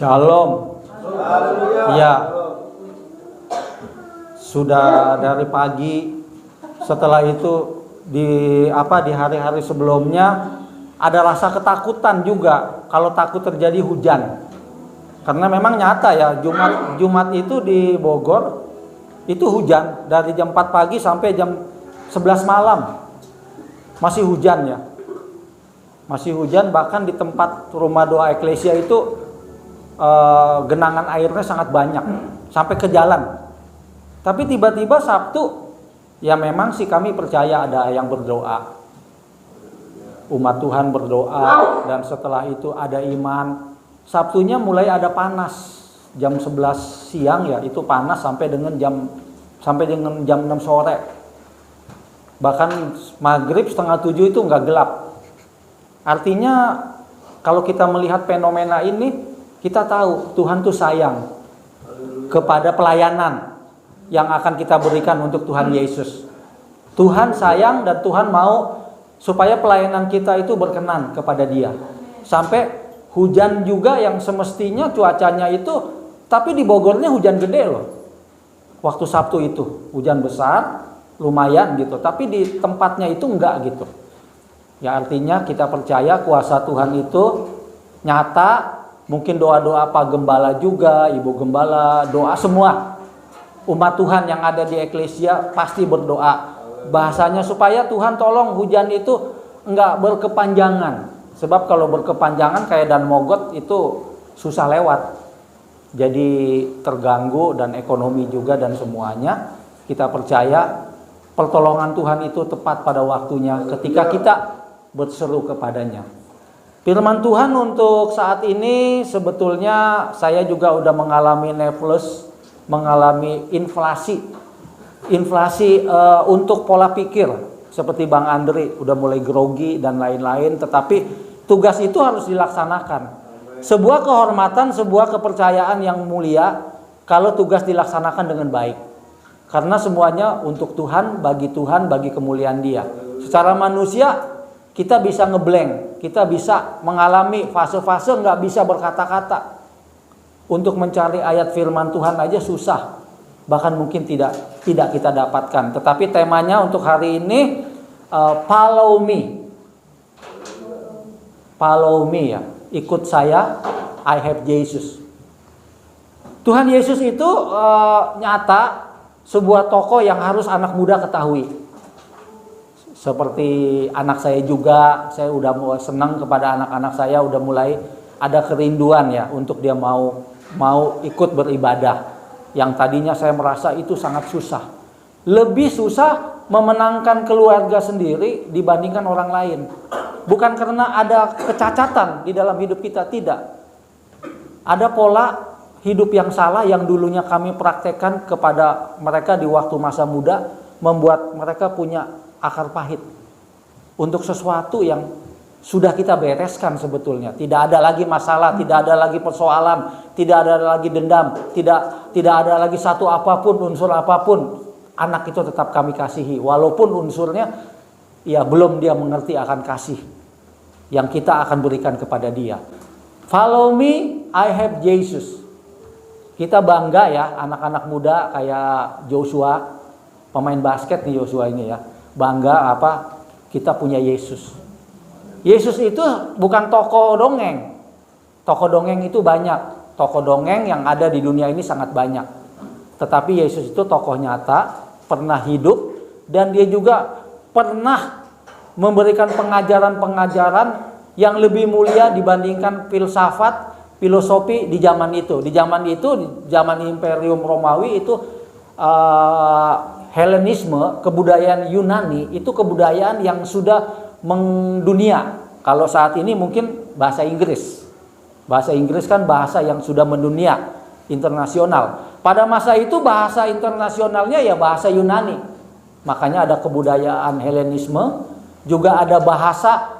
Shalom. Ya, sudah dari pagi. Setelah itu di hari-hari sebelumnya ada rasa ketakutan juga kalau takut terjadi hujan. Karena memang nyata ya, Jumat itu di Bogor itu hujan dari jam 4 pagi sampai jam 11 malam. Masih hujan ya. Masih hujan, bahkan di tempat rumah doa Eklesia itu genangan airnya sangat banyak sampai ke jalan. Tapi tiba-tiba Sabtu, ya memang sih kami percaya ada yang berdoa, umat Tuhan berdoa, dan setelah itu ada iman. Sabtunya mulai ada panas jam 11 siang ya, itu panas sampai dengan jam 6 sore. Bahkan maghrib setengah 7 itu nggak gelap. Artinya kalau kita melihat fenomena ini, kita tahu Tuhan tuh sayang kepada pelayanan yang akan kita berikan untuk Tuhan Yesus. Tuhan sayang dan Tuhan mau supaya pelayanan kita itu berkenan kepada Dia. Sampai hujan juga yang semestinya cuacanya itu, tapi di Bogornya hujan gede loh. Waktu Sabtu itu hujan besar, lumayan gitu. Tapi di tempatnya itu enggak gitu. Ya artinya kita percaya kuasa Tuhan itu nyata. Mungkin doa-doa Pak Gembala juga, Ibu Gembala, doa semua umat Tuhan yang ada di Eklesia pasti berdoa. Bahasanya supaya Tuhan tolong hujan itu enggak berkepanjangan. Sebab kalau berkepanjangan kayak dan mogot itu susah lewat. Jadi terganggu dan ekonomi juga dan semuanya. Kita percaya pertolongan Tuhan itu tepat pada waktunya ketika kita berseru kepadanya. Firman Tuhan untuk saat ini sebetulnya saya juga udah mengalami neflus, mengalami inflasi untuk pola pikir seperti Bang Andri udah mulai grogi dan lain-lain, tetapi tugas itu harus dilaksanakan. Sebuah kehormatan, sebuah kepercayaan yang mulia kalau tugas dilaksanakan dengan baik. Karena semuanya untuk Tuhan, bagi kemuliaan Dia. Secara manusia kita bisa ngeblank, kita bisa mengalami fase-fase nggak bisa berkata-kata. Untuk mencari ayat firman Tuhan aja susah, bahkan mungkin tidak kita dapatkan. Tetapi temanya untuk hari ini follow me ya, ikut saya, I have Jesus. Tuhan Yesus itu nyata sebuah tokoh yang harus anak muda ketahui. Seperti anak saya juga, saya udah mulai senang kepada anak-anak saya, udah mulai ada kerinduan ya untuk dia mau ikut beribadah. Yang tadinya saya merasa itu sangat susah. Lebih susah memenangkan keluarga sendiri dibandingkan orang lain. Bukan karena ada kecacatan di dalam hidup kita, tidak. Ada pola hidup yang salah yang dulunya kami praktekkan kepada mereka di waktu masa muda, membuat mereka punya akar pahit untuk sesuatu yang sudah kita bereskan sebetulnya. Tidak ada lagi masalah, tidak ada lagi persoalan, tidak ada lagi dendam, tidak ada lagi satu apapun, unsur apapun. Anak itu tetap kami kasihi walaupun unsurnya ya belum dia mengerti akan kasih yang kita akan berikan kepada dia. Follow me, I have Jesus. Kita bangga ya anak-anak muda kayak Joshua, pemain basket nih Joshua ini ya. Bangga kita punya Yesus. Yesus itu bukan tokoh dongeng. Tokoh dongeng itu banyak. Tokoh dongeng yang ada di dunia ini sangat banyak. Tetapi Yesus itu tokoh nyata, pernah hidup, dan dia juga pernah memberikan pengajaran-pengajaran yang lebih mulia dibandingkan filsafat, filosofi di zaman itu. Di zaman Imperium Romawi itu Helenisme, kebudayaan Yunani itu kebudayaan yang sudah mendunia. Kalau saat ini mungkin bahasa Inggris. Bahasa Inggris kan bahasa yang sudah mendunia, internasional. Pada masa itu bahasa internasionalnya ya bahasa Yunani. Makanya ada kebudayaan Helenisme, juga ada bahasa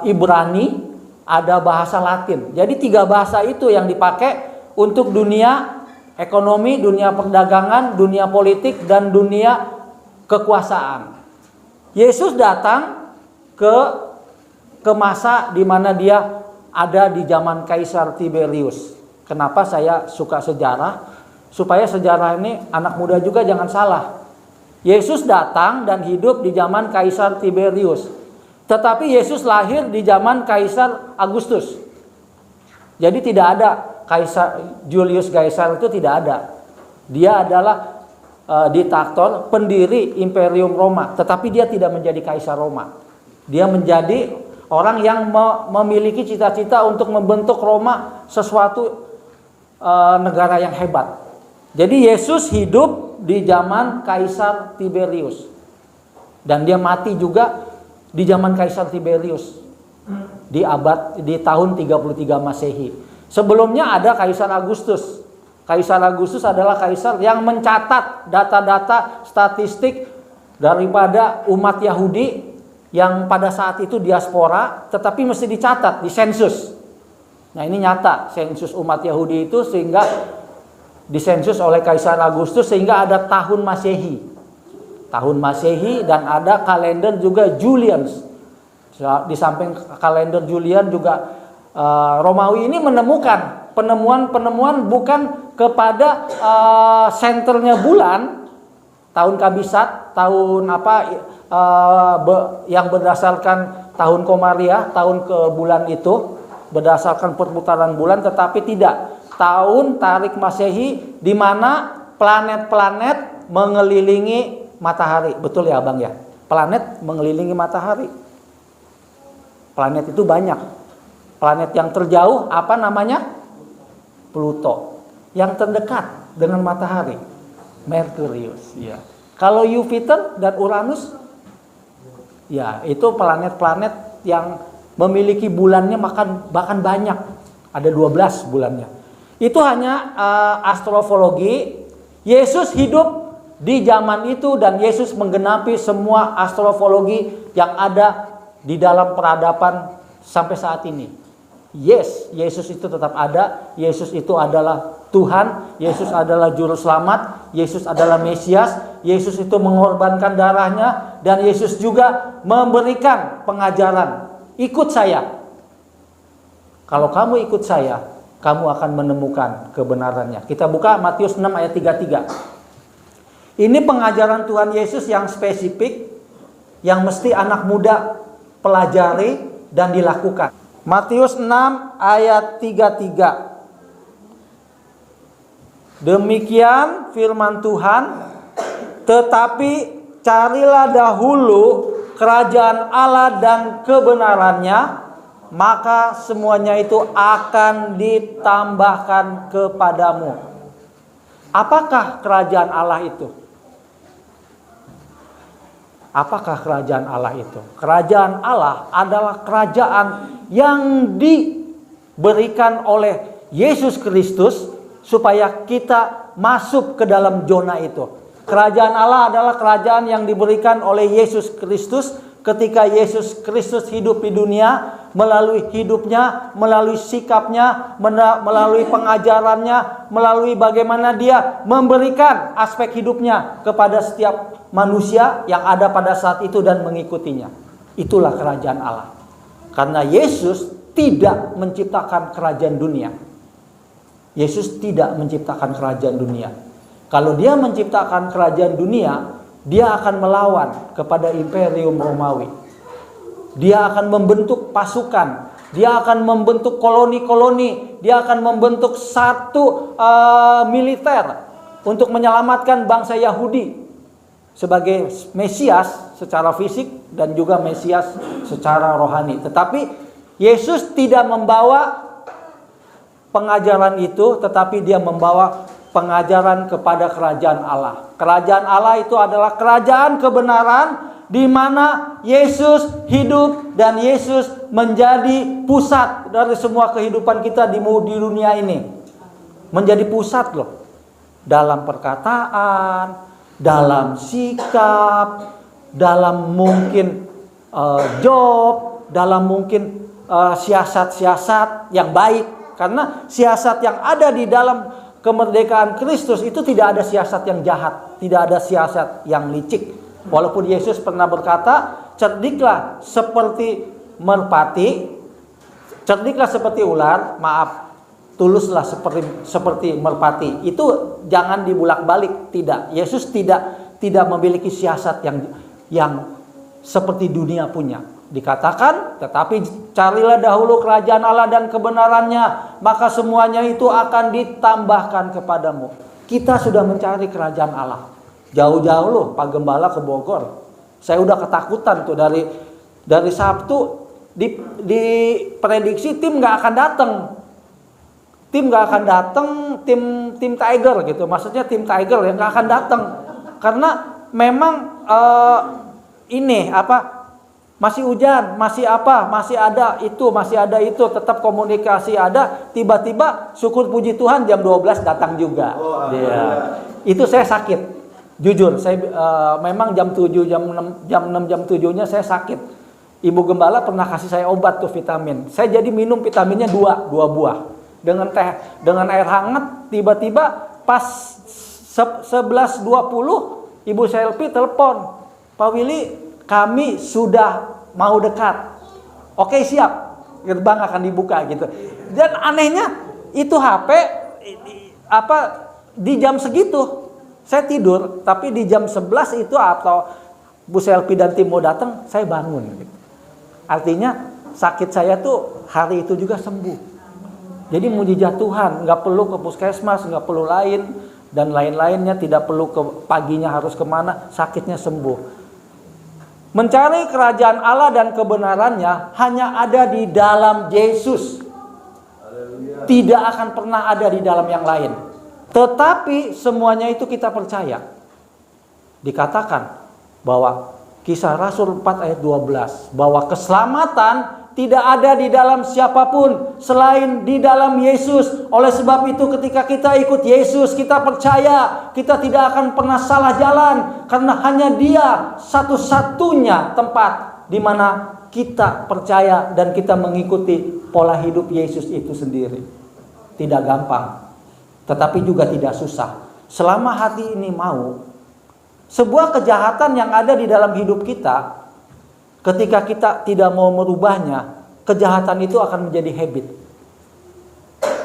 Ibrani, ada bahasa Latin. Jadi 3 bahasa itu yang dipakai untuk dunia ekonomi, dunia perdagangan, dunia politik, dan dunia kekuasaan. Yesus datang ke masa di mana dia ada di zaman Kaisar Tiberius. Kenapa saya suka sejarah? Supaya sejarah ini anak muda juga jangan salah. Yesus datang dan hidup di zaman Kaisar Tiberius. Tetapi Yesus lahir di zaman Kaisar Agustus. Jadi tidak ada Kaisar Julius Caesar, itu tidak ada. Dia adalah diktator, pendiri Imperium Roma, tetapi dia tidak menjadi kaisar Roma. Dia menjadi orang yang memiliki cita-cita untuk membentuk Roma sesuatu negara yang hebat. Jadi Yesus hidup di zaman Kaisar Tiberius. Dan dia mati juga di zaman Kaisar Tiberius. Di tahun 33 Masehi. Sebelumnya ada Kaisar Agustus. Kaisar Agustus adalah kaisar yang mencatat data-data statistik daripada umat Yahudi yang pada saat itu diaspora, tetapi mesti dicatat di sensus. Nah, ini nyata sensus umat Yahudi itu, sehingga disensus oleh Kaisar Agustus sehingga ada tahun Masehi. Tahun Masehi, dan ada kalender juga Julian. Di samping kalender Julian juga Romawi ini menemukan penemuan-penemuan bukan kepada senternya bulan, tahun kabisat, tahun yang berdasarkan tahun Komariah, tahun ke bulan itu berdasarkan perputaran bulan, tetapi tidak tahun tarik Masehi, di mana planet-planet mengelilingi matahari. Betul ya Bang ya? Planet mengelilingi matahari. Planet itu banyak. Planet yang terjauh apa namanya? Pluto. Yang terdekat dengan matahari, Merkurius. Ya. Kalau Jupiter dan Uranus, ya itu planet-planet yang memiliki bulannya bahkan banyak. Ada 12 bulannya. Itu hanya astrologi. Yesus hidup di zaman itu dan Yesus menggenapi semua astrologi yang ada di dalam peradaban sampai saat ini. Yes, Yesus itu tetap ada. Yesus itu adalah Tuhan. Yesus adalah Juru Selamat. Yesus adalah Mesias. Yesus itu mengorbankan darahnya. Dan Yesus juga memberikan pengajaran. Ikut saya. Kalau kamu ikut saya, kamu akan menemukan kebenarannya. Kita buka Matius 6 ayat 33. Ini pengajaran Tuhan Yesus yang spesifik, yang mesti anak muda pelajari dan dilakukan. Matius 6 ayat 33. Demikian firman Tuhan, tetapi carilah dahulu kerajaan Allah dan kebenarannya, maka semuanya itu akan ditambahkan kepadamu. Apakah kerajaan Allah itu? Apakah kerajaan Allah itu? Kerajaan Allah adalah kerajaan yang diberikan oleh Yesus Kristus supaya kita masuk ke dalam zona itu. Kerajaan Allah adalah kerajaan yang diberikan oleh Yesus Kristus ketika Yesus Kristus hidup di dunia, melalui hidupnya, melalui sikapnya, melalui pengajarannya, melalui bagaimana dia memberikan aspek hidupnya kepada setiap manusia yang ada pada saat itu dan mengikutinya. Itulah kerajaan Allah. Karena Yesus tidak menciptakan kerajaan dunia. Yesus tidak menciptakan kerajaan dunia. Kalau dia menciptakan kerajaan dunia, dia akan melawan kepada Imperium Romawi. Dia akan membentuk pasukan. Dia akan membentuk koloni-koloni. Dia akan membentuk satu militer untuk menyelamatkan bangsa Yahudi sebagai Mesias secara fisik dan juga Mesias secara rohani. Tetapi Yesus tidak membawa pengajaran itu, tetapi dia membawa pengajaran kepada kerajaan Allah. Kerajaan Allah itu adalah kerajaan kebenaran di mana Yesus hidup dan Yesus menjadi pusat dari semua kehidupan kita di dunia ini. Menjadi pusat loh. Dalam perkataan, dalam sikap, dalam mungkin job, dalam mungkin siasat-siasat yang baik. Karena siasat yang ada di dalam kemerdekaan Kristus itu tidak ada siasat yang jahat, tidak ada siasat yang licik. Walaupun Yesus pernah berkata, cerdiklah seperti merpati, Cerdiklah seperti ular, maaf, tuluslah seperti merpati. Itu jangan dibulak-balik, tidak. Yesus tidak memiliki siasat yang seperti dunia punya. Dikatakan, tetapi carilah dahulu kerajaan Allah dan kebenarannya, maka semuanya itu akan ditambahkan kepadamu. Kita sudah mencari kerajaan Allah. Jauh-jauh loh Pak Gembala ke Bogor. Saya udah ketakutan tuh dari Sabtu diprediksi tim nggak akan datang. Tim nggak akan datang, tim Tiger gitu. Maksudnya tim Tiger yang nggak akan datang. Karena memang masih hujan, masih ada itu, tetap komunikasi ada. Tiba-tiba syukur puji Tuhan jam 12 datang juga. Itu saya sakit. Jujur, saya memang jam 7, jam 6, jam 7-nya saya sakit. Ibu Gembala pernah kasih saya obat tuh vitamin. Saya jadi minum vitaminnya 2 buah. Dengan air hangat, tiba-tiba pas 11.20 Ibu Selfie telepon, Pak Willy, kami sudah mau dekat. Oke, siap. Gerbang akan dibuka gitu. Dan anehnya itu HP di jam segitu saya tidur, tapi di jam 11 itu atau Bu Selfie dan tim mau datang, saya bangun gitu. Artinya sakit saya tuh hari itu juga sembuh. Jadi mujizat Tuhan, nggak perlu ke puskesmas, nggak perlu lain dan lain-lainnya, tidak perlu ke paginya harus kemana, sakitnya sembuh. Mencari kerajaan Allah dan kebenarannya hanya ada di dalam Yesus. Tidak akan pernah ada di dalam yang lain. Tetapi semuanya itu kita percaya. Dikatakan bahwa Kisah Rasul 4 ayat 12, bahwa keselamatan tidak ada di dalam siapapun selain di dalam Yesus. Oleh sebab itu ketika kita ikut Yesus, kita percaya kita tidak akan pernah salah jalan, karena hanya Dia satu-satunya tempat di mana kita percaya dan kita mengikuti pola hidup Yesus itu sendiri. Tidak gampang, tetapi juga tidak susah. Selama hati ini mau, sebuah kejahatan yang ada di dalam hidup kita, ketika kita tidak mau merubahnya, kejahatan itu akan menjadi habit.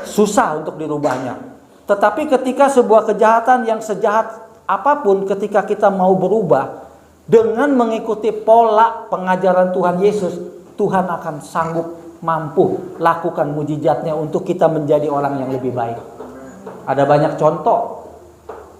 Susah untuk dirubahnya. Tetapi ketika sebuah kejahatan yang sejahat apapun, ketika kita mau berubah dengan mengikuti pola pengajaran Tuhan Yesus, Tuhan akan sanggup mampu lakukan mujizatnya untuk kita menjadi orang yang lebih baik. Ada banyak contoh.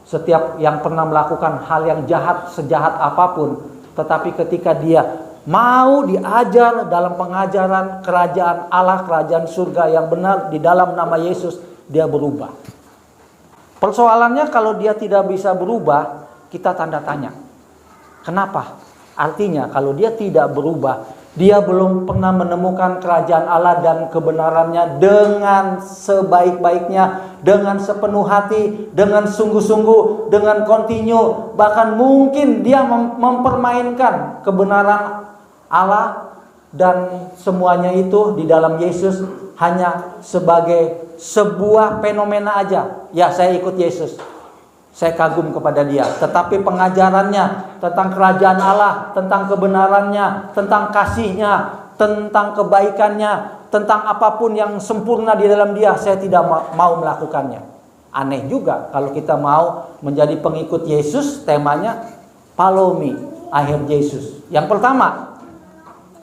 Setiap yang pernah melakukan hal yang jahat, sejahat apapun, tetapi ketika dia mau diajar dalam pengajaran kerajaan Allah, kerajaan surga yang benar di dalam nama Yesus, dia berubah. Persoalannya kalau dia tidak bisa berubah, kita tanda tanya. Kenapa? Artinya kalau dia tidak berubah, dia belum pernah menemukan kerajaan Allah dan kebenarannya dengan sebaik-baiknya, dengan sepenuh hati, dengan sungguh-sungguh, dengan kontinu. Bahkan mungkin dia mempermainkan kebenaran Allah dan semuanya itu di dalam Yesus hanya sebagai sebuah fenomena aja. Ya, saya ikut Yesus, saya kagum kepada Dia. Tetapi pengajarannya tentang kerajaan Allah, tentang kebenarannya, tentang kasihnya, tentang kebaikannya, tentang apapun yang sempurna di dalam Dia, saya tidak mau melakukannya. Aneh juga kalau kita mau menjadi pengikut Yesus, temanya follow me, I have Jesus. Yang pertama,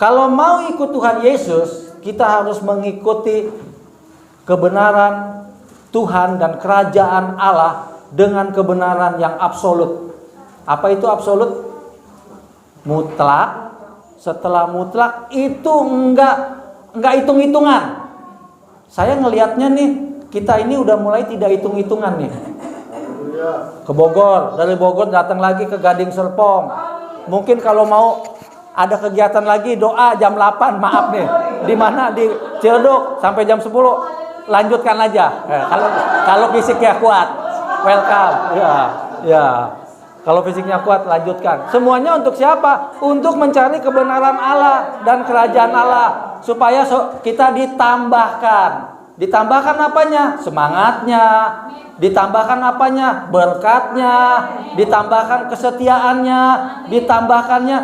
kalau mau ikut Tuhan Yesus, kita harus mengikuti kebenaran Tuhan dan kerajaan Allah dengan kebenaran yang absolut. Apa itu absolut? Mutlak. Setelah mutlak itu enggak hitung-hitungan. Saya ngelihatnya nih, kita ini udah mulai tidak hitung-hitungan nih. Ke Bogor, dari Bogor datang lagi ke Gading Serpong. Mungkin kalau mau ada kegiatan lagi doa jam 8, maaf nih. Di mana? Di Ciledug sampai jam 10. Lanjutkan aja. Kalau fisiknya kuat. Welcome. Ya. Kalau fisiknya kuat, lanjutkan. Semuanya untuk siapa? Untuk mencari kebenaran Allah dan kerajaan Allah, supaya kita ditambahkan. Ditambahkan apanya? Semangatnya. Ditambahkan apanya? Berkatnya. Ditambahkan kesetiaannya. Ditambahkannya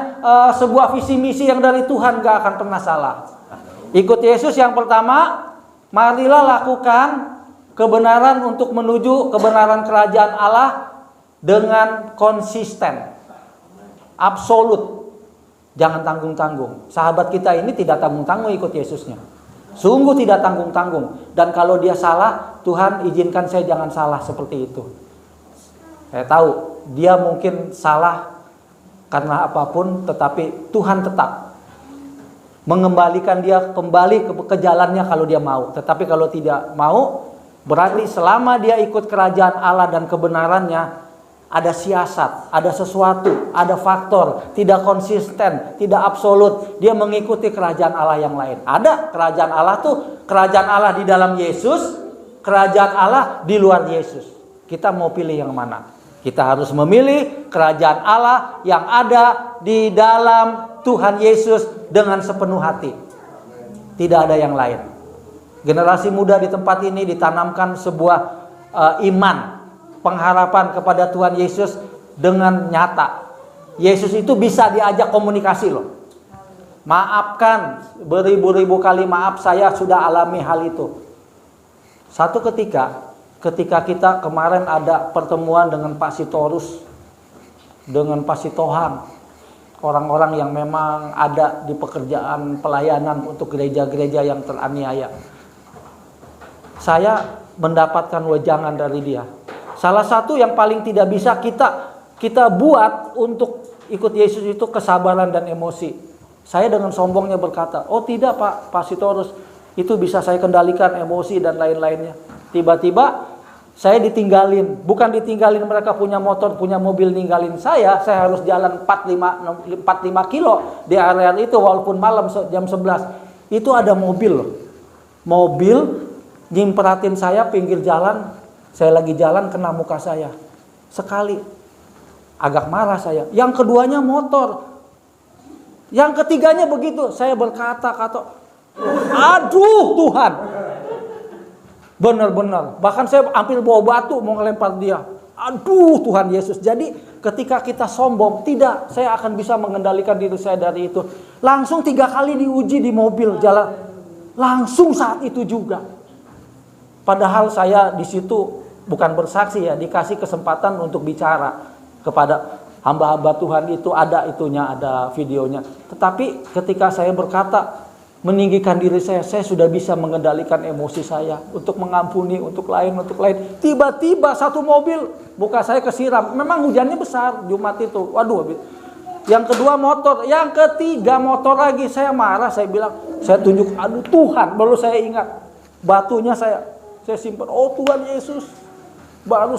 sebuah visi misi yang dari Tuhan, gak akan pernah salah. Ikut Yesus yang pertama, marilah lakukan kebenaran untuk menuju kebenaran kerajaan Allah dengan konsisten, absolut. Jangan tanggung-tanggung. Sahabat kita ini tidak tanggung-tanggung ikut Yesusnya. Sungguh tidak tanggung-tanggung. Dan kalau dia salah, Tuhan izinkan saya jangan salah seperti itu. Saya tahu dia mungkin salah karena apapun, tetapi Tuhan tetap mengembalikan dia kembali ke jalannya kalau dia mau. Tetapi kalau tidak mau, berarti selama dia ikut kerajaan Allah dan kebenarannya, ada siasat, ada sesuatu, ada faktor, tidak konsisten, tidak absolut. Dia mengikuti kerajaan Allah yang lain. Ada kerajaan Allah tuh, kerajaan Allah di dalam Yesus, kerajaan Allah di luar Yesus. Kita mau pilih yang mana? Kita harus memilih kerajaan Allah yang ada di dalam Tuhan Yesus dengan sepenuh hati. Tidak ada yang lain. Generasi muda di tempat ini ditanamkan sebuah iman, pengharapan kepada Tuhan Yesus dengan nyata. Yesus itu bisa diajak komunikasi loh. Maafkan, beribu-ribu kali maaf, saya sudah alami hal itu. Satu ketika kita kemarin ada pertemuan dengan Pak Sitorus, dengan Pak Sitohang, orang-orang yang memang ada di pekerjaan pelayanan untuk gereja-gereja yang teraniaya. Saya mendapatkan wejangan dari dia. Salah satu yang paling tidak bisa kita buat untuk ikut Yesus itu kesabaran dan emosi. Saya dengan sombongnya berkata, oh tidak Pak Sitorus, itu bisa saya kendalikan emosi dan lain-lainnya. Tiba-tiba saya ditinggalin, bukan ditinggalin mereka punya motor, punya mobil ninggalin saya harus jalan 45 kilo di area itu walaupun malam jam 11. Itu ada mobil loh. Mobil nyimperatin saya pinggir jalan, saya lagi jalan kena muka saya. Sekali. Agak marah saya. Yang keduanya motor. Yang ketiganya begitu, saya berkata-kata, aduh Tuhan. Benar-benar. Bahkan saya hampir bawa batu mau ngelempar dia. Aduh Tuhan Yesus. Jadi ketika kita sombong, tidak, saya akan bisa mengendalikan diri saya dari itu. Langsung 3 kali diuji di mobil jalan. Langsung saat itu juga. Padahal saya di situ bukan bersaksi ya, dikasih kesempatan untuk bicara kepada hamba-hamba Tuhan itu, ada itunya, ada videonya. Tetapi ketika saya berkata, meninggikan diri saya sudah bisa mengendalikan emosi saya untuk mengampuni, untuk lain. Tiba-tiba satu mobil muka saya kesiram. Memang hujannya besar Jumat itu. Waduh. Yang kedua motor, yang ketiga motor lagi. Saya marah, saya bilang, saya tunjuk, aduh Tuhan. Baru saya ingat batunya saya simpan. Oh Tuhan Yesus. Baru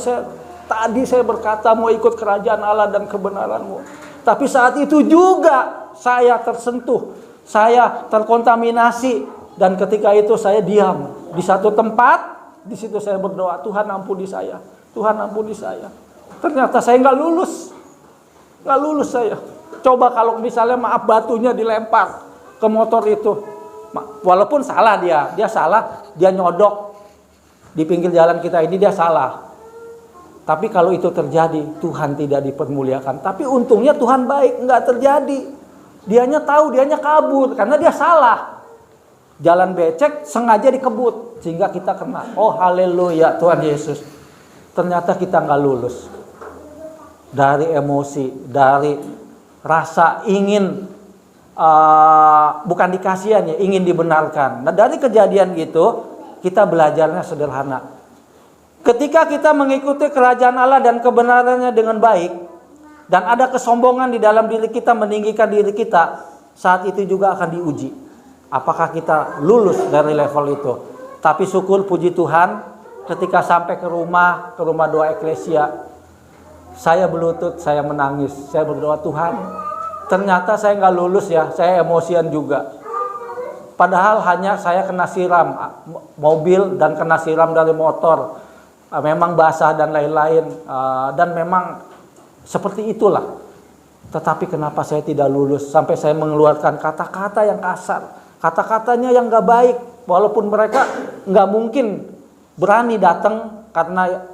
tadi saya berkata mau ikut kerajaan Allah dan kebenaran-Mu. Tapi saat itu juga saya tersentuh. Saya terkontaminasi dan ketika itu saya diam di satu tempat. Di situ saya berdoa, Tuhan ampuni saya, Tuhan ampuni saya. Ternyata saya nggak lulus saya. Coba kalau misalnya maaf batunya dilempar ke motor itu, walaupun salah dia salah, dia nyodok di pinggir jalan kita ini, dia salah. Tapi kalau itu terjadi, Tuhan tidak dipermuliakan. Tapi untungnya Tuhan baik, nggak terjadi. Dianya tahu, dianya kabur karena dia salah. Jalan becek sengaja dikebut sehingga kita kena. Oh haleluya Tuhan Yesus. Ternyata kita nggak lulus. Dari emosi, dari rasa ingin bukan dikasihan ya, ingin dibenarkan. Nah dari kejadian gitu kita belajarnya sederhana. Ketika kita mengikuti kerajaan Allah dan kebenarannya dengan baik, dan ada kesombongan di dalam diri kita, meninggikan diri kita, saat itu juga akan diuji. Apakah kita lulus dari level itu? Tapi syukur puji Tuhan, ketika sampai ke rumah doa eklesia, saya berlutut, saya menangis, saya berdoa, Tuhan, ternyata saya nggak lulus ya, saya emosian juga. Padahal hanya saya kena siram mobil dan kena siram dari motor, memang basah dan lain-lain, dan memang seperti itulah. Tetapi kenapa saya tidak lulus? Sampai saya mengeluarkan kata-kata yang kasar. Kata-katanya yang gak baik. Walaupun mereka gak mungkin berani datang karena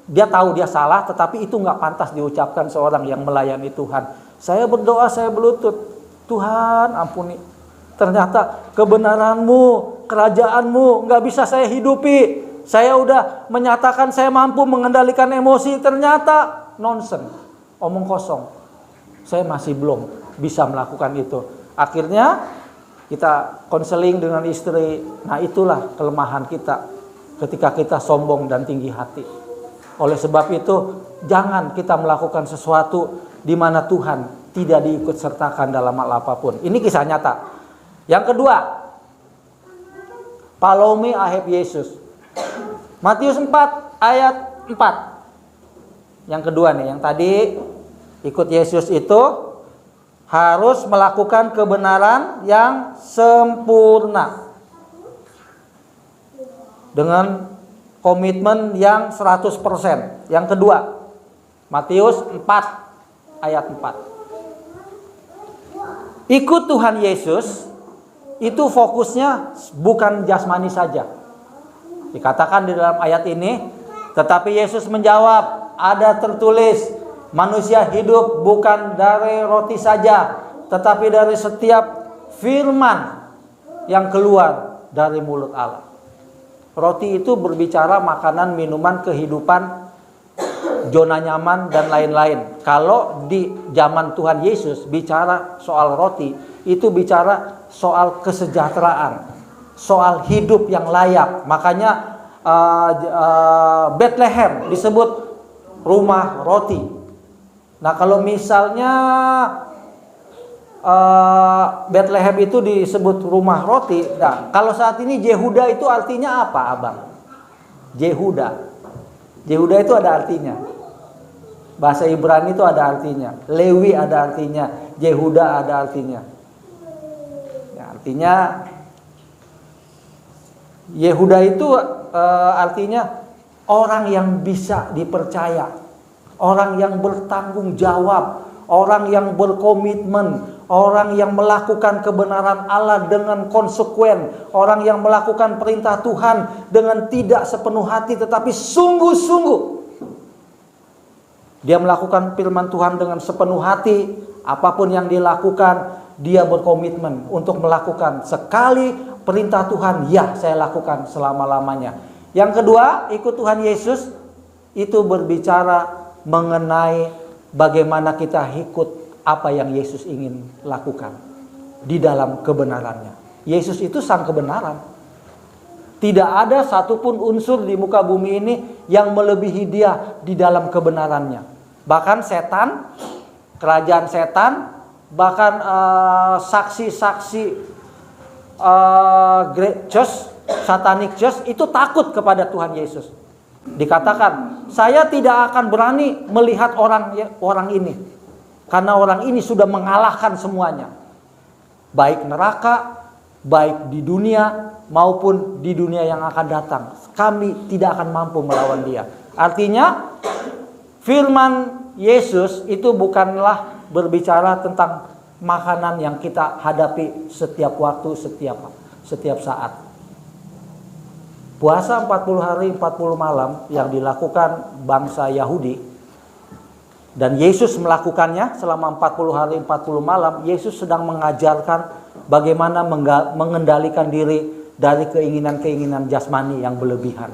dia tahu dia salah. Tetapi itu gak pantas diucapkan seorang yang melayani Tuhan. Saya berdoa, saya berlutut. Tuhan ampuni. Ternyata kebenaranmu, kerajaanmu nggak bisa saya hidupi. Saya udah menyatakan saya mampu mengendalikan emosi. Ternyata nonsen, omong kosong. Saya masih belum bisa melakukan itu. Akhirnya kita konseling dengan istri. Nah, itulah kelemahan kita ketika kita sombong dan tinggi hati. Oleh sebab itu, jangan kita melakukan sesuatu di mana Tuhan tidak diikut sertakan dalam hal apapun. Ini kisah nyata. Yang kedua, Palomi Aheb Yesus. Matius 4 ayat 4. Yang kedua nih, yang tadi ikut Yesus itu harus melakukan kebenaran yang sempurna. Dengan komitmen yang 100%. Yang kedua, Matius 4 ayat 4. Ikut Tuhan Yesus itu fokusnya bukan jasmani saja. Dikatakan di dalam ayat ini, tetapi Yesus menjawab, ada tertulis, manusia hidup bukan dari roti saja, tetapi dari setiap firman yang keluar dari mulut Allah. Roti itu berbicara makanan, minuman, kehidupan, zona nyaman, dan lain-lain. Kalau di zaman Tuhan Yesus bicara soal roti, itu bicara soal kesejahteraan, soal hidup yang layak. Makanya Bethlehem disebut rumah roti. Nah, kalau misalnya Bethlehem itu disebut rumah roti, nah kalau saat ini Yehuda itu artinya apa, Abang? Yehuda itu ada artinya. Bahasa Ibrani itu ada artinya. Lewi ada artinya. Yehuda ada artinya. Ya, artinya Yehuda itu artinya orang yang bisa dipercaya, orang yang bertanggung jawab, orang yang berkomitmen, orang yang melakukan kebenaran Allah dengan konsekuen, orang yang melakukan perintah Tuhan dengan tidak sepenuh hati tetapi sungguh-sungguh. Dia melakukan firman Tuhan dengan sepenuh hati, apapun yang dilakukan, dia berkomitmen untuk melakukan. Sekali perintah Tuhan, ya saya lakukan selama-lamanya. Yang kedua, ikut Tuhan Yesus itu berbicara mengenai bagaimana kita ikut apa yang Yesus ingin lakukan di dalam kebenarannya. Yesus itu sang kebenaran. Tidak ada satupun unsur di muka bumi ini yang melebihi dia di dalam kebenarannya. Bahkan setan, kerajaan setan, bahkan saksi-saksi Great Church, Satanic Church itu takut kepada Tuhan Yesus. Dikatakan, saya tidak akan berani melihat orang ini, karena orang ini sudah mengalahkan semuanya, baik neraka, baik di dunia maupun di dunia yang akan datang. Kami tidak akan mampu melawan dia. Artinya firman Yesus itu bukanlah berbicara tentang makanan yang kita hadapi setiap waktu, setiap saat. Puasa 40 hari 40 malam yang dilakukan bangsa Yahudi, dan Yesus melakukannya selama 40 hari 40 malam. Yesus sedang mengajarkan bagaimana mengendalikan diri dari keinginan-keinginan jasmani yang berlebihan.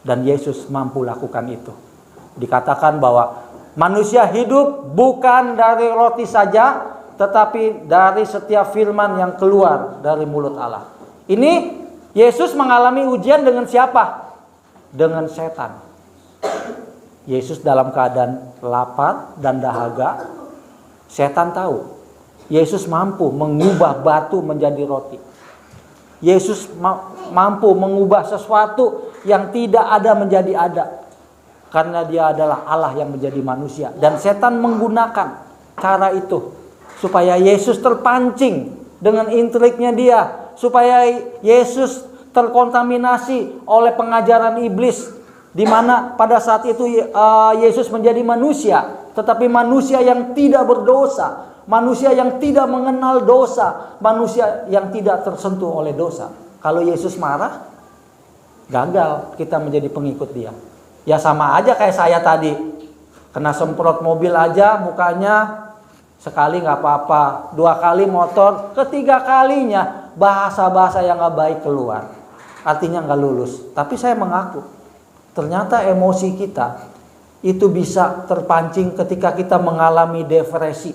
Dan Yesus mampu lakukan itu. Dikatakan bahwa manusia hidup bukan dari roti saja, tetapi dari setiap firman yang keluar dari mulut Allah. Ini Yesus mengalami ujian dengan siapa? Dengan setan. Yesus dalam keadaan lapar dan dahaga. Setan tahu Yesus mampu mengubah batu menjadi roti. Yesus mampu mengubah sesuatu yang tidak ada menjadi ada, karena dia adalah Allah yang menjadi manusia. Dan setan menggunakan cara itu supaya Yesus terpancing dengan intriknya dia, supaya Yesus terkontaminasi oleh pengajaran iblis, di mana pada saat itu Yesus menjadi manusia, tetapi manusia yang tidak berdosa, manusia yang tidak mengenal dosa, manusia yang tidak tersentuh oleh dosa. Kalau Yesus marah, gagal kita menjadi pengikut dia. Ya sama aja kayak saya tadi, kena semprot mobil aja mukanya Sekali nggak apa-apa, 2 kali motor, ketiga kalinya bahasa-bahasa yang nggak baik keluar. Artinya nggak lulus. Tapi saya mengaku, ternyata emosi kita itu bisa terpancing ketika kita mengalami depresi,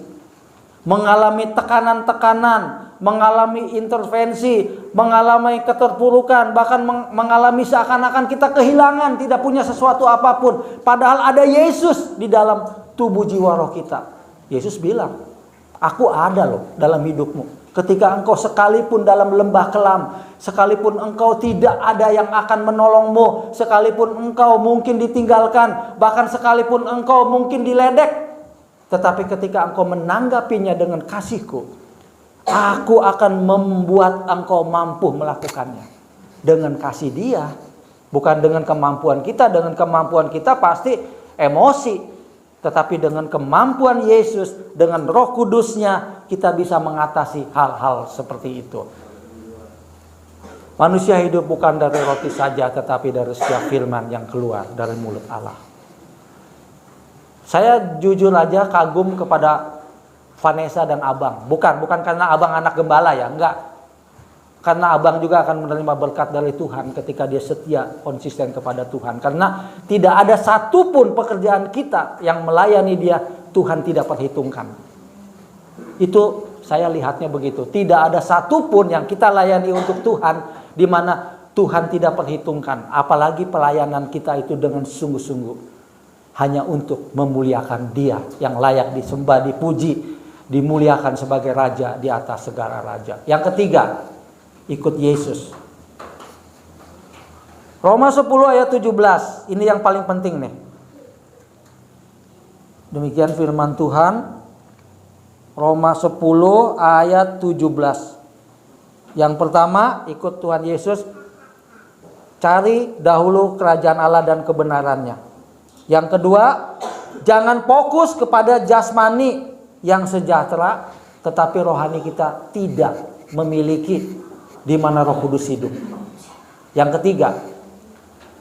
mengalami tekanan-tekanan, mengalami intervensi, mengalami keterpurukan, bahkan mengalami seakan-akan kita kehilangan, tidak punya sesuatu apapun. Padahal ada Yesus di dalam tubuh jiwa roh kita. Yesus bilang, aku ada loh dalam hidupmu. Ketika engkau sekalipun dalam lembah kelam, sekalipun engkau tidak ada yang akan menolongmu, sekalipun engkau mungkin ditinggalkan, bahkan sekalipun engkau mungkin diledek, tetapi ketika engkau menanggapinya dengan kasihku, aku akan membuat engkau mampu melakukannya. Dengan kasih Dia, bukan dengan kemampuan kita. Dengan kemampuan kita pasti emosi. Tetapi dengan kemampuan Yesus, dengan Roh Kudusnya, kita bisa mengatasi hal-hal seperti itu. Manusia hidup bukan dari roti saja, tetapi dari setiap firman yang keluar dari mulut Allah. Saya jujur aja kagum kepada Vanessa dan Abang. Bukan karena Abang anak gembala ya, enggak. Karena Abang juga akan menerima berkat dari Tuhan ketika dia setia, konsisten kepada Tuhan. Karena tidak ada satupun pekerjaan kita yang melayani Dia, Tuhan tidak perhitungkan. Itu saya lihatnya begitu. Tidak ada satupun yang kita layani untuk Tuhan, di mana Tuhan tidak perhitungkan. Apalagi pelayanan kita itu dengan sungguh-sungguh. Hanya untuk memuliakan Dia yang layak disembah, dipuji, dimuliakan sebagai Raja di atas segala raja. Yang ketiga, ikut Yesus. Roma 10 ayat 17. Ini yang paling penting nih. Demikian firman Tuhan. Roma 10 ayat 17. Yang pertama, ikut Tuhan Yesus. Cari dahulu kerajaan Allah dan kebenarannya. Yang kedua, jangan fokus kepada jasmani yang sejahtera, tetapi rohani kita tidak memiliki, di mana Roh Kudus hidup. Yang ketiga,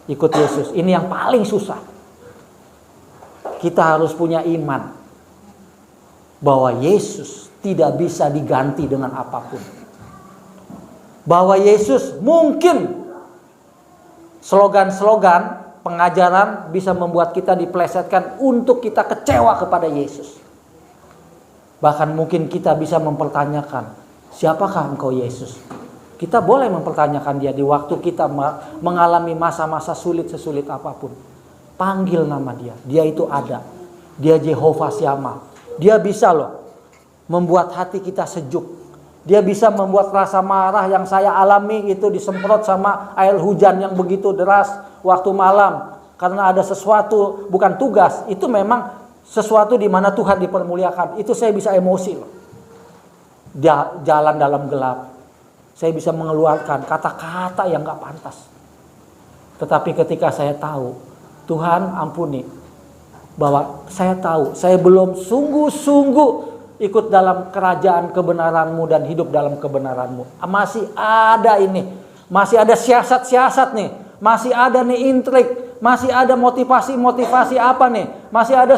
ikut Yesus. Ini yang paling susah. Kita harus punya iman bahwa Yesus tidak bisa diganti dengan apapun. Bahwa Yesus mungkin slogan-slogan pengajaran bisa membuat kita diplesetkan untuk kita kecewa kepada Yesus. Bahkan mungkin kita bisa mempertanyakan, siapakah engkau Yesus? Kita boleh mempertanyakan Dia di waktu kita mengalami masa-masa sulit sesulit apapun. Panggil nama Dia. Dia itu ada. Dia Jehovah Syama. Dia bisa loh membuat hati kita sejuk. Dia bisa membuat rasa marah yang saya alami itu disemprot sama air hujan yang begitu deras waktu malam. Karena ada sesuatu, bukan tugas. Itu memang sesuatu di mana Tuhan dipermuliakan. Itu saya bisa emosi loh. Dia jalan dalam gelap. Saya bisa mengeluarkan kata-kata yang gak pantas. Tetapi ketika saya tahu, Tuhan ampuni, bahwa saya tahu, saya belum sungguh-sungguh ikut dalam kerajaan kebenaran-Mu dan hidup dalam kebenaran-Mu. Masih ada ini, masih ada siasat-siasat nih, masih ada nih intrik, masih ada motivasi-motivasi apa nih, masih ada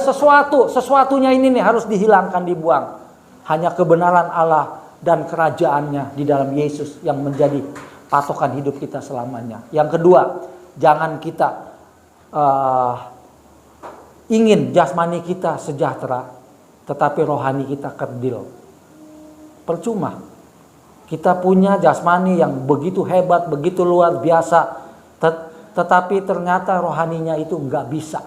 sesuatunya ini nih harus dihilangkan, dibuang. Hanya kebenaran Allah dan kerajaannya di dalam Yesus yang menjadi patokan hidup kita selamanya. Yang kedua, jangan kita ingin jasmani kita sejahtera, tetapi rohani kita kerdil. Percuma. Kita punya jasmani yang begitu hebat, begitu luar biasa, tetapi ternyata rohaninya itu nggak bisa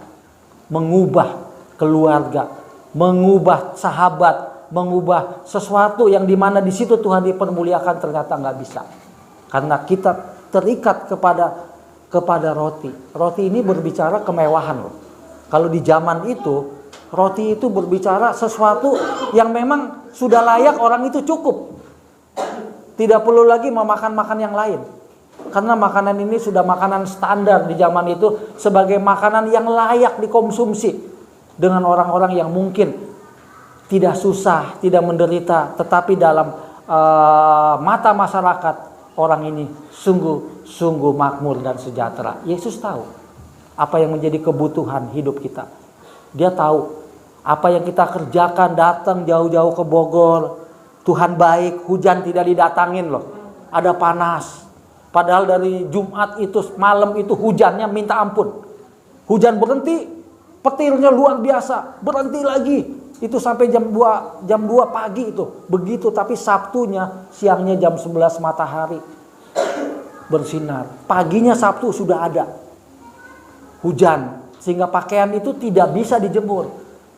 mengubah keluarga, mengubah sahabat, mengubah sesuatu yang dimana di situ Tuhan dipermuliakan, ternyata nggak bisa. Karena kita terikat kepada roti. Roti ini berbicara kemewahan loh. Kalau di zaman itu, roti itu berbicara sesuatu yang memang sudah layak orang itu cukup. Tidak perlu lagi memakan yang lain. Karena makanan ini sudah makanan standar di zaman itu sebagai makanan yang layak dikonsumsi dengan orang-orang yang mungkin tidak susah, tidak menderita, tetapi dalam mata masyarakat orang ini sungguh makmur dan sejahtera. Yesus tahu apa yang menjadi kebutuhan hidup kita. Dia tahu Apa yang kita kerjakan, datang jauh-jauh ke Bogor. Tuhan baik, hujan tidak didatangin loh. Ada panas. Padahal dari Jumat itu malam itu hujannya minta ampun. Hujan berhenti, petirnya luar biasa, berhenti lagi. Itu sampai jam 2 pagi itu. Begitu, tapi Sabtunya siangnya jam 11 matahari bersinar. Paginya Sabtu sudah ada hujan, sehingga pakaian itu tidak bisa dijemur.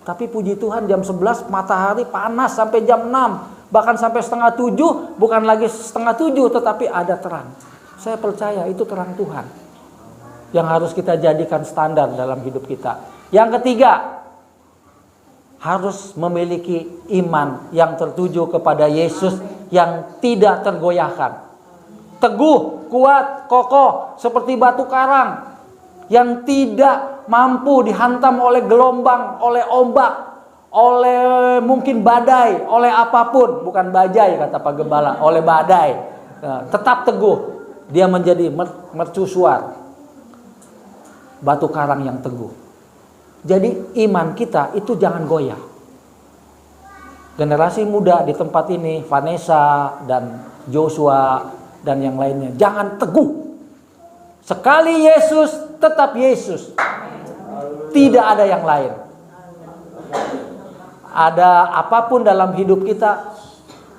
Tapi puji Tuhan jam 11 matahari panas sampai jam 6. Bahkan sampai setengah 7, bukan lagi setengah 7, tetapi ada terang. Saya percaya itu terang Tuhan yang harus kita jadikan standar dalam hidup kita. Yang ketiga, harus memiliki iman yang tertuju kepada Yesus yang tidak tergoyahkan. Teguh, kuat, kokoh seperti batu karang yang tidak mampu dihantam oleh gelombang, oleh ombak, oleh mungkin badai, oleh apapun. Bukan bajai kata Pak Gembala, oleh badai. Tetap teguh. Dia menjadi mercusuar, batu karang yang teguh. Jadi iman kita itu jangan goyah. Generasi muda di tempat ini, Vanessa dan Joshua dan yang lainnya, jangan teguh. Sekali Yesus, tetap Yesus. Tidak ada yang lain. Ada apapun dalam hidup kita,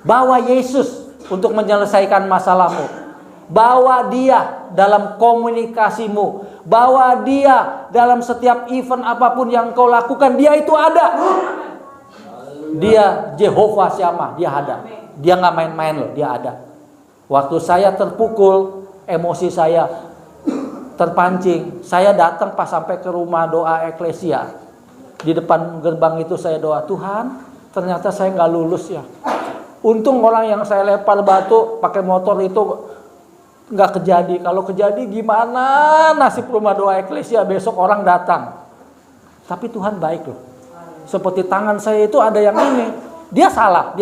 bawa Yesus untuk menyelesaikan masalahmu. Bawa dia dalam komunikasimu. Bawa dia dalam setiap event apapun yang kau lakukan. Dia itu ada. Dia Jehovah Syamah, dia ada. Dia gak main-main loh, dia ada. Waktu saya terpukul, emosi saya terpancing, saya datang pas sampai ke rumah doa eklesia. Di depan gerbang itu saya doa, Tuhan, ternyata saya gak lulus ya. Untung orang yang saya lempar batu pakai motor itu nggak kejadi. Kalau kejadi gimana nasib rumah doa eklesia, besok orang datang. Tapi Tuhan baik loh. Seperti tangan saya itu ada yang ini. Dia salah.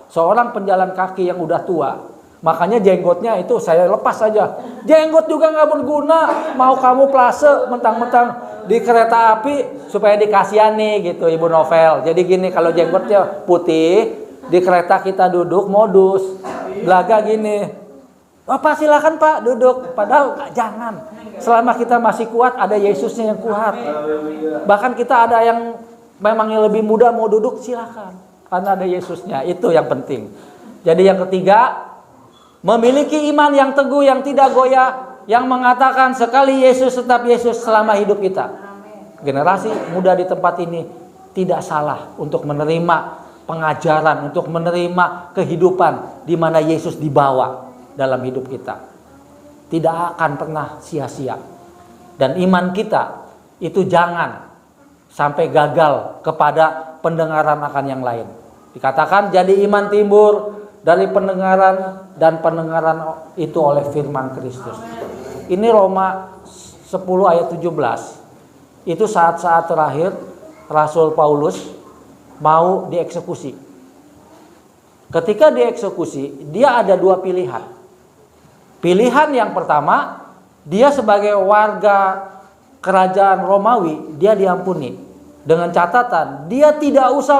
Seorang penjalan kaki yang udah tua. Makanya jenggotnya itu saya lepas saja. Jenggot juga nggak berguna. Mau kamu plase mentang-mentang di kereta api supaya dikasihani gitu Ibu Novel. Jadi gini, kalau jenggotnya putih, di kereta kita duduk modus. Belaga gini. Bapak silakan Pak duduk. Padahal jangan. Selama kita masih kuat, ada Yesusnya yang kuat. Bahkan kita ada yang memangnya lebih muda mau duduk, silakan. Karena ada Yesusnya. Itu yang penting. Jadi yang ketiga, memiliki iman yang teguh, yang tidak goyah, yang mengatakan sekali Yesus tetap Yesus selama hidup kita. Generasi muda di tempat ini tidak salah untuk menerima pengajaran, untuk menerima kehidupan di mana Yesus dibawa dalam hidup kita. Tidak akan pernah sia-sia. Dan iman kita itu jangan sampai gagal kepada pendengaran akan yang lain. Dikatakan jadi iman timbul dari pendengaran, dan pendengaran itu oleh firman Kristus. Ini Roma 10 ayat 17. Itu saat-saat terakhir Rasul Paulus mau dieksekusi. Ketika dieksekusi, dia ada dua pilihan. Pilihan yang pertama, dia sebagai warga kerajaan Romawi, dia diampuni. Dengan catatan, dia tidak usah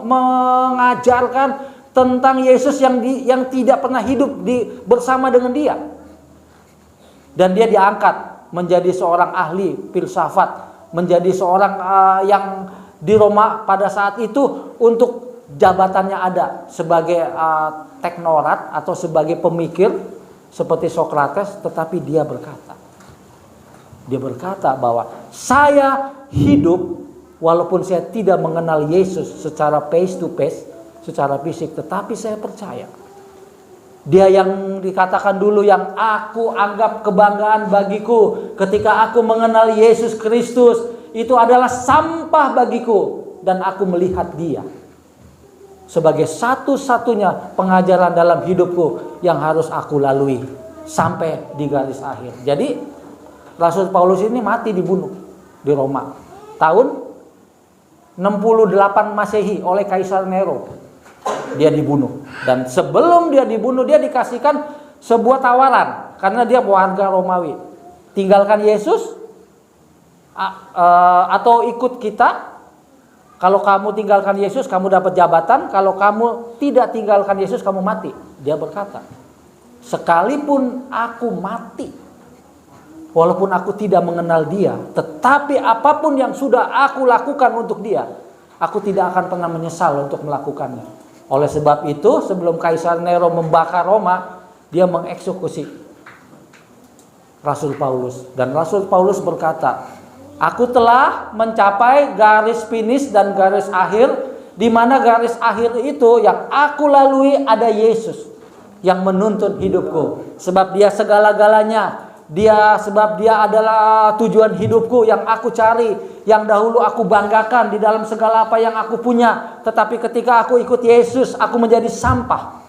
mengajarkan tentang Yesus yang tidak pernah hidup bersama dengan dia. Dan dia diangkat menjadi seorang ahli filsafat, menjadi seorang yang di Roma pada saat itu untuk jabatannya ada sebagai teknorat atau sebagai pemikir seperti Sokrates. Tetapi dia berkata bahwa saya hidup walaupun saya tidak mengenal Yesus secara face to face, secara fisik, tetapi saya percaya dia yang dikatakan dulu yang aku anggap kebanggaan bagiku ketika aku mengenal Yesus Kristus itu adalah sampah bagiku, dan aku melihat dia sebagai satu-satunya pengajaran dalam hidupku yang harus aku lalui sampai di garis akhir. Jadi Rasul Paulus ini mati dibunuh di Roma tahun 68 Masehi oleh Kaisar Nero. Dia dibunuh, dan sebelum dia dibunuh dia dikasihkan sebuah tawaran karena dia warga Romawi. Tinggalkan Yesus atau ikut kita Kalau kamu tinggalkan Yesus, kamu dapat jabatan. Kalau kamu tidak tinggalkan Yesus, kamu mati. Dia berkata, sekalipun aku mati, walaupun aku tidak mengenal dia, tetapi apapun yang sudah aku lakukan untuk dia, aku tidak akan pernah menyesal untuk melakukannya. Oleh sebab itu, sebelum Kaisar Nero membakar Roma, dia mengeksekusi Rasul Paulus. Dan Rasul Paulus berkata, aku telah mencapai garis finish dan garis akhir, di mana garis akhir itu yang aku lalui ada Yesus yang menuntun hidupku. Sebab dia segala-galanya. Sebab dia adalah tujuan hidupku yang aku cari, yang dahulu aku banggakan di dalam segala apa yang aku punya. Tetapi ketika aku ikut Yesus, aku menjadi sampah.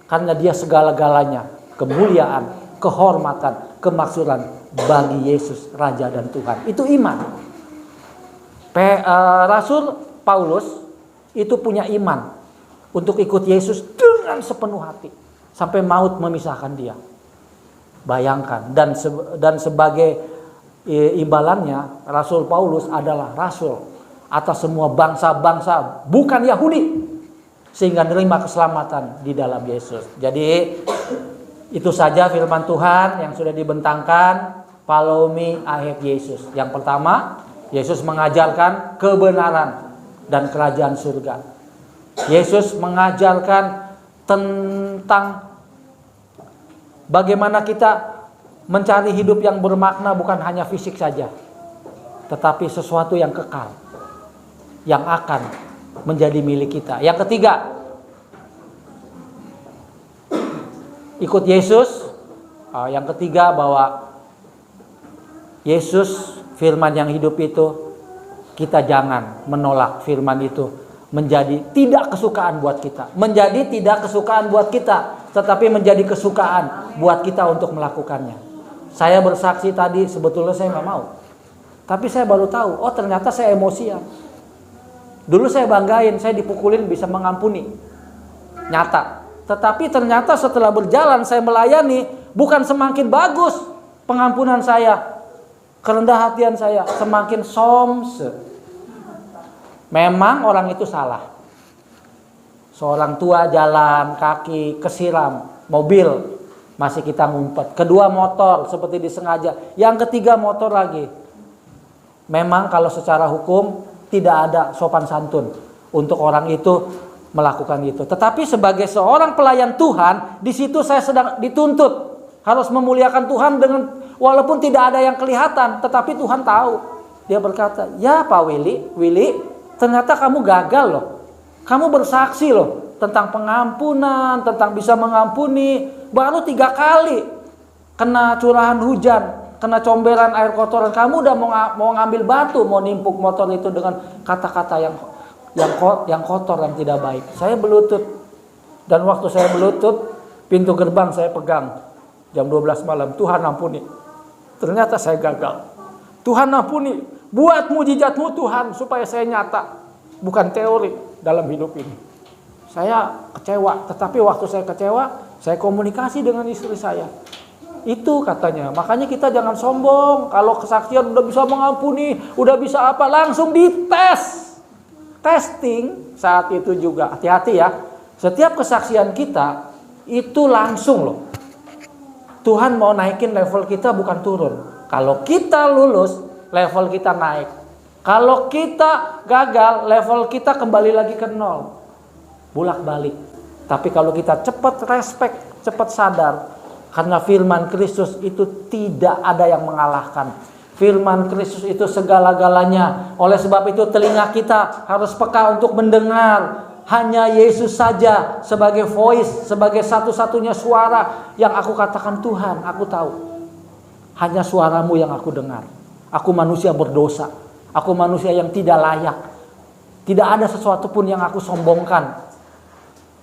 Karena dia segala-galanya, kemuliaan, kehormatan, kemaksuran bagi Yesus Raja dan Tuhan. Itu iman. Rasul Paulus itu punya iman untuk ikut Yesus dengan sepenuh hati sampai maut memisahkan dia. Bayangkan, dan sebagai imbalannya Rasul Paulus adalah rasul atas semua bangsa-bangsa bukan Yahudi, sehingga menerima keselamatan di dalam Yesus. Jadi itu saja firman Tuhan yang sudah dibentangkan. Follow me, I have Yesus. Yang pertama, Yesus mengajarkan kebenaran dan kerajaan surga. Yesus mengajarkan tentang bagaimana kita mencari hidup yang bermakna, bukan hanya fisik saja, tetapi sesuatu yang kekal, yang akan menjadi milik kita. Yang ketiga, ikut Yesus. Yang ketiga, bahwa Yesus firman yang hidup itu, kita jangan menolak firman itu menjadi tidak kesukaan buat kita. Menjadi tidak kesukaan buat kita, tetapi menjadi kesukaan buat kita untuk melakukannya. Saya bersaksi tadi, sebetulnya saya nggak mau. Tapi saya baru tahu, oh ternyata saya emosian. Dulu saya banggain, saya dipukulin bisa mengampuni. Nyata. Tetapi ternyata setelah berjalan saya melayani, bukan semakin bagus pengampunan saya, kerendah hatian saya, semakin somse. Memang orang itu salah. Seorang tua jalan kaki kesiram, mobil masih kita ngumpet. Kedua motor seperti disengaja. Yang ketiga motor lagi. Memang kalau secara hukum tidak ada sopan santun untuk orang itu melakukan itu. Tetapi sebagai seorang pelayan Tuhan, di situ saya sedang dituntut harus memuliakan Tuhan dengan walaupun tidak ada yang kelihatan, tetapi Tuhan tahu. Dia berkata, ya Pak Willy, ternyata kamu gagal loh. Kamu bersaksi loh tentang pengampunan, tentang bisa mengampuni. Baru 3 kali kena curahan hujan, kena comberan air kotoran. Kamu udah mau ngambil batu, mau nimpuk motor itu dengan kata-kata yang kotor, yang tidak baik. Saya berlutut. Dan waktu saya berlutut, pintu gerbang saya pegang. Jam 12 malam, Tuhan ampuni. Ternyata saya gagal. Tuhan ampuni, buat mujizatmu Tuhan supaya saya nyata, bukan teori dalam hidup ini. Saya kecewa, tetapi waktu saya kecewa, saya komunikasi dengan istri saya. Itu katanya, makanya kita jangan sombong. Kalau kesaksian udah bisa mengampuni, udah bisa apa, langsung dites. Testing saat itu juga, hati-hati ya. Setiap kesaksian kita itu langsung loh. Tuhan mau naikin level kita, bukan turun. Kalau kita lulus, level kita naik. Kalau kita gagal, level kita kembali lagi ke nol. Bolak-balik. Tapi kalau kita cepat respect, cepat sadar, karena firman Kristus itu tidak ada yang mengalahkan. Firman Kristus itu segala-galanya. Oleh sebab itu telinga kita harus peka untuk mendengar. Hanya Yesus saja sebagai voice, sebagai satu-satunya suara yang aku katakan, Tuhan, aku tahu. Hanya suaramu yang aku dengar. Aku manusia berdosa. Aku manusia yang tidak layak. Tidak ada sesuatu pun yang aku sombongkan.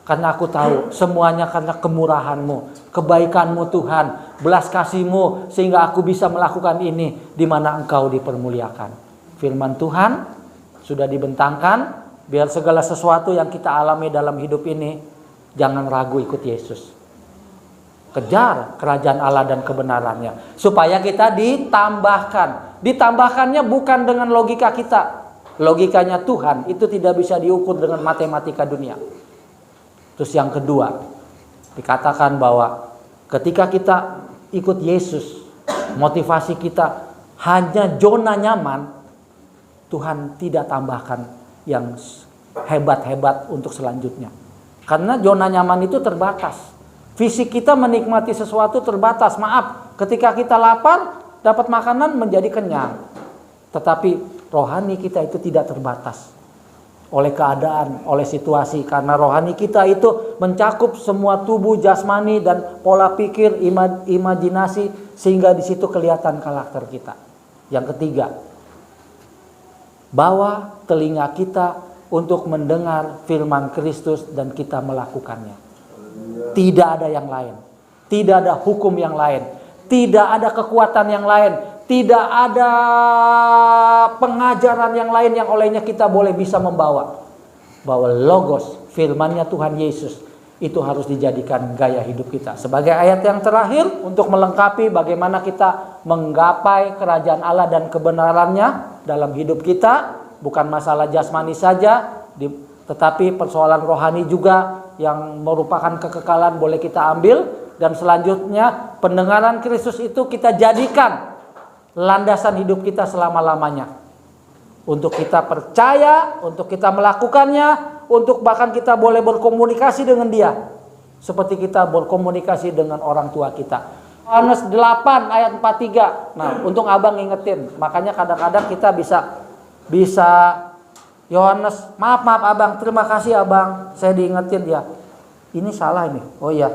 Karena aku tahu semuanya karena kemurahan-Mu, kebaikan-Mu Tuhan, belas kasih-Mu, sehingga aku bisa melakukan ini di mana Engkau dipermuliakan. Firman Tuhan sudah dibentangkan. Biar segala sesuatu yang kita alami dalam hidup ini, jangan ragu ikut Yesus. Kejar kerajaan Allah dan kebenarannya. Supaya kita ditambahkan. Ditambahkannya bukan dengan logika kita. Logikanya Tuhan itu tidak bisa diukur dengan matematika dunia. Terus yang kedua, dikatakan bahwa ketika kita ikut Yesus, motivasi kita hanya zona nyaman, Tuhan tidak tambahkan yang hebat-hebat untuk selanjutnya. Karena zona nyaman itu terbatas. Fisik kita menikmati sesuatu terbatas. Maaf, ketika kita lapar, dapat makanan menjadi kenyang. Tetapi rohani kita itu tidak terbatas oleh keadaan, oleh situasi. Karena rohani kita itu mencakup semua tubuh, jasmani, dan pola pikir, imajinasi, sehingga di situ kelihatan karakter kita. Yang ketiga, bawa telinga kita untuk mendengar firman Kristus dan kita melakukannya. Tidak ada yang lain. Tidak ada hukum yang lain. Tidak ada kekuatan yang lain. Tidak ada pengajaran yang lain yang olehnya kita boleh bisa membawa. Bahwa logos, firman-Nya Tuhan Yesus, itu harus dijadikan gaya hidup kita. Sebagai ayat yang terakhir untuk melengkapi bagaimana kita menggapai kerajaan Allah dan kebenarannya dalam hidup kita. Bukan masalah jasmani saja, tetapi persoalan rohani juga yang merupakan kekekalan boleh kita ambil. Dan selanjutnya pendengaran Kristus itu kita jadikan landasan hidup kita selama-lamanya. Untuk kita percaya, untuk kita melakukannya, untuk bahkan kita boleh berkomunikasi dengan Dia. Seperti kita berkomunikasi dengan orang tua kita. Yohanes 8 ayat 43. Nah, untung abang ingetin. Makanya kadang-kadang kita bisa Yohanes, maaf abang, terima kasih abang, saya diingetin ya. Ini salah ini. Oh iya.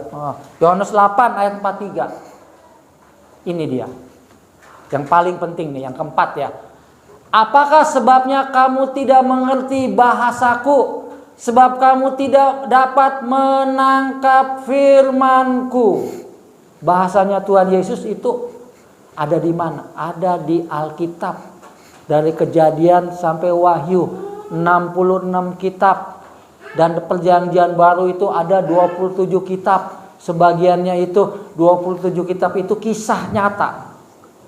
Yohanes 8 ayat 43. Ini dia. Yang paling penting nih, yang keempat ya. Apakah sebabnya kamu tidak mengerti bahasaku? Sebab kamu tidak dapat menangkap firmanku. Bahasanya Tuhan Yesus itu ada di mana? Ada di Alkitab. Dari Kejadian sampai Wahyu, 66 kitab. Dan perjanjian baru itu ada 27 kitab. Sebagiannya itu 27 kitab itu kisah nyata.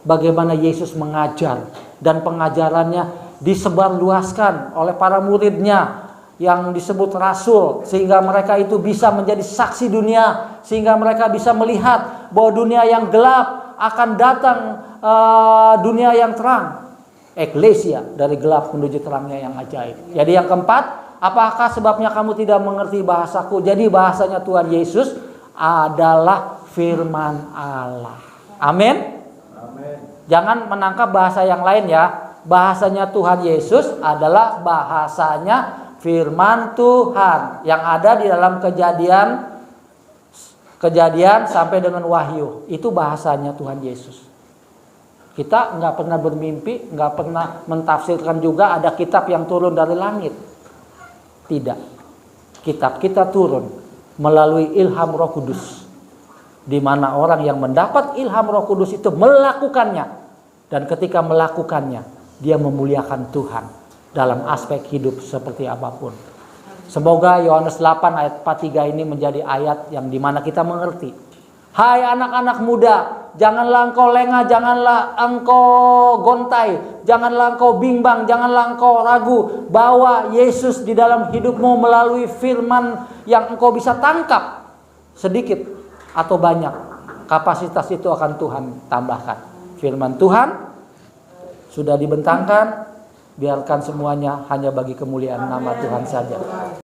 Bagaimana Yesus mengajar. Dan pengajarannya disebarluaskan oleh para muridnya yang disebut rasul. Sehingga mereka itu bisa menjadi saksi dunia. Sehingga mereka bisa melihat bahwa dunia yang gelap akan datang dunia yang terang. Eklesia, dari gelap menuju terangnya yang ajaib. Jadi yang keempat, apakah sebabnya kamu tidak mengerti bahasaku? Jadi bahasanya Tuhan Yesus adalah firman Allah. Amin. Jangan menangkap bahasa yang lain ya. Bahasanya Tuhan Yesus adalah bahasanya firman Tuhan yang ada di dalam kejadian sampai dengan Wahyu. Itu bahasanya Tuhan Yesus. Kita nggak pernah bermimpi, nggak pernah mentafsirkan juga ada kitab yang turun dari langit. Tidak. Kitab kita turun melalui ilham Roh Kudus. Di mana orang yang mendapat ilham Roh Kudus itu melakukannya. Dan ketika melakukannya, dia memuliakan Tuhan dalam aspek hidup seperti apapun. Semoga Yohanes 8 ayat 43 ini menjadi ayat yang dimana kita mengerti. Hai anak-anak muda, janganlah engkau lengah, janganlah engkau gontai, janganlah engkau bimbang, janganlah engkau ragu. Bawa Yesus di dalam hidupmu melalui firman yang engkau bisa tangkap. Sedikit atau banyak, kapasitas itu akan Tuhan tambahkan. Firman Tuhan sudah dibentangkan, biarkan semuanya hanya bagi kemuliaan nama Tuhan saja.